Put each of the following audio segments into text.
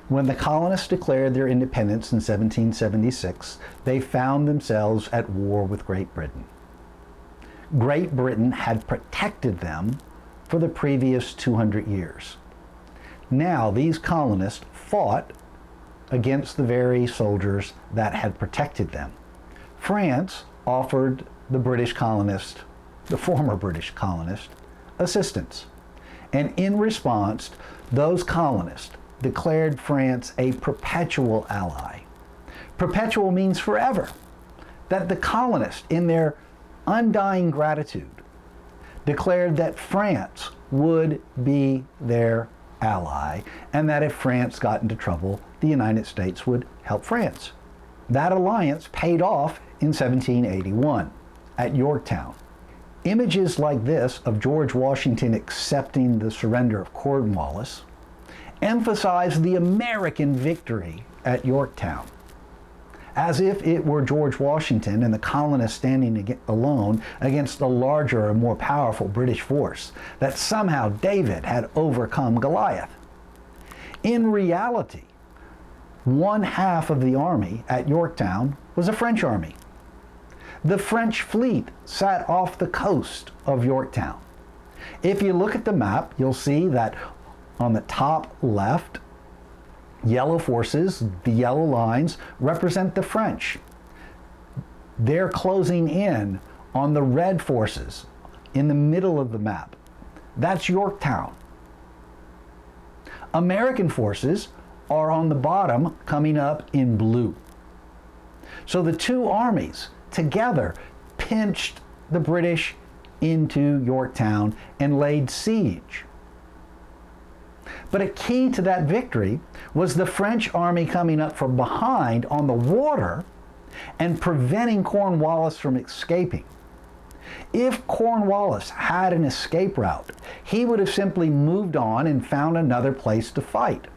When the colonists declared their independence in 1776, they found themselves at war with Great Britain. Great Britain had protected them for the previous 200 years. Now these colonists fought against the very soldiers that had protected them. France offered the British colonist, the former British colonist, assistance. And in response, those colonists declared France a perpetual ally. Perpetual means forever. That the colonists, in their undying gratitude, declared that France would be their ally, and that if France got into trouble, the United States would help France. That alliance paid off in 1781 at Yorktown. Images like this of George Washington accepting the surrender of Cornwallis emphasize the American victory at Yorktown, as if it were George Washington and the colonists standing alone against a larger and more powerful British force, that somehow David had overcome Goliath. In reality, one half of the army at Yorktown was a French army. The French fleet sat off the coast of Yorktown. If you look at the map, you'll see that on the top left, yellow forces, the yellow lines, represent the French. They're closing in on the red forces in the middle of the map. That's Yorktown. American forces are on the bottom, coming up in blue. So the two armies together pinched the British into Yorktown and laid siege. But a key to that victory was the French army coming up from behind on the water and preventing Cornwallis from escaping. If Cornwallis had an escape route, he would have simply moved on and found another place to fight.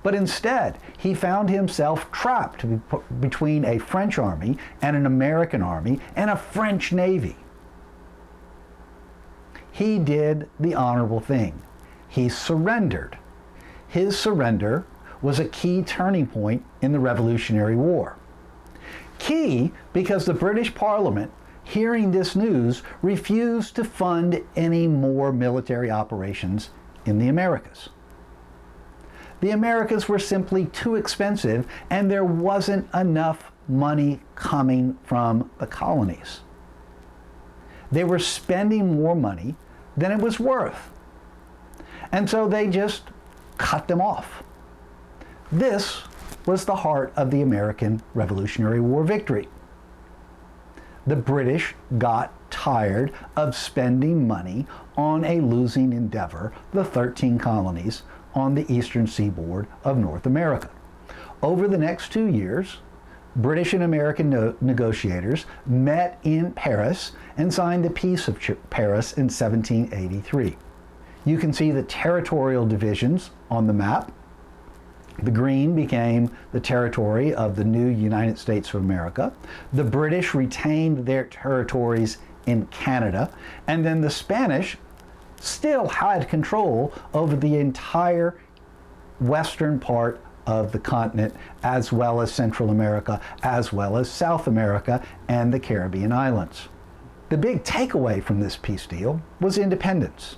But instead, he found himself trapped between a French army and an American army and a French navy. He did the honorable thing. He surrendered. His surrender was a key turning point in the Revolutionary War. Key because the British Parliament, hearing this news, refused to fund any more military operations in the Americas. The Americas were simply too expensive, and there wasn't enough money coming from the colonies. They were spending more money than it was worth. And so they just cut them off. This was the heart of the American Revolutionary War victory. The British got tired of spending money on a losing endeavor, the 13 colonies on the eastern seaboard of North America. Over the next 2 years, British and American negotiators met in Paris and signed the Peace of Paris in 1783. You can see the territorial divisions on the map. The green became the territory of the new United States of America. The British retained their territories in Canada, and then the Spanish still had control over the entire western part of the continent, as well as Central America, as well as South America and the Caribbean islands. The big takeaway from this peace deal was independence.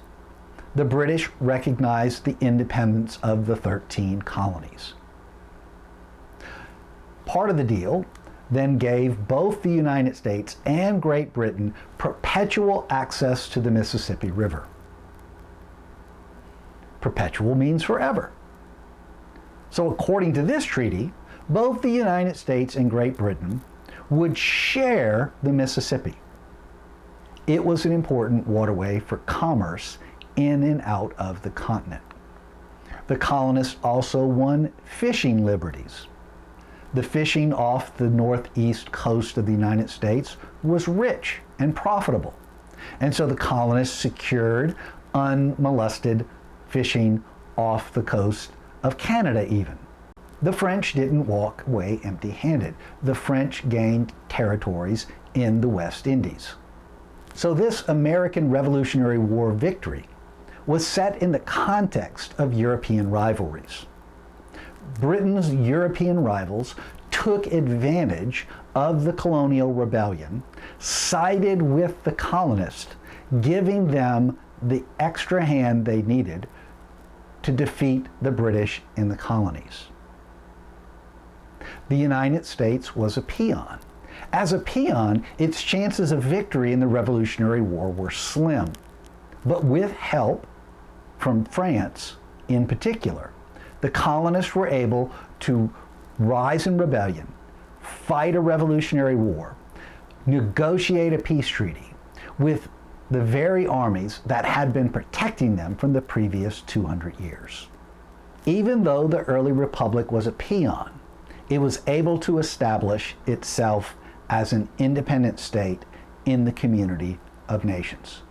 The British recognized the independence of the 13 colonies. Part of the deal then gave both the United States and Great Britain perpetual access to the Mississippi River. Perpetual means forever. So according to this treaty, both the United States and Great Britain would share the Mississippi. It was an important waterway for commerce in and out of the continent. The colonists also won fishing liberties. The fishing off the northeast coast of the United States was rich and profitable, and so the colonists secured unmolested fishing off the coast of Canada even. The French didn't walk away empty-handed. The French gained territories in the West Indies. So this American Revolutionary War victory was set in the context of European rivalries. Britain's European rivals took advantage of the colonial rebellion, sided with the colonists, giving them the extra hand they needed to defeat the British in the colonies. The United States was a peon. As a peon, its chances of victory in the Revolutionary War were slim. But with help from France in particular, the colonists were able to rise in rebellion, fight a revolutionary war, negotiate a peace treaty with the very armies that had been protecting them from the previous 200 years. Even though the early republic was a peon, it was able to establish itself as an independent state in the community of nations.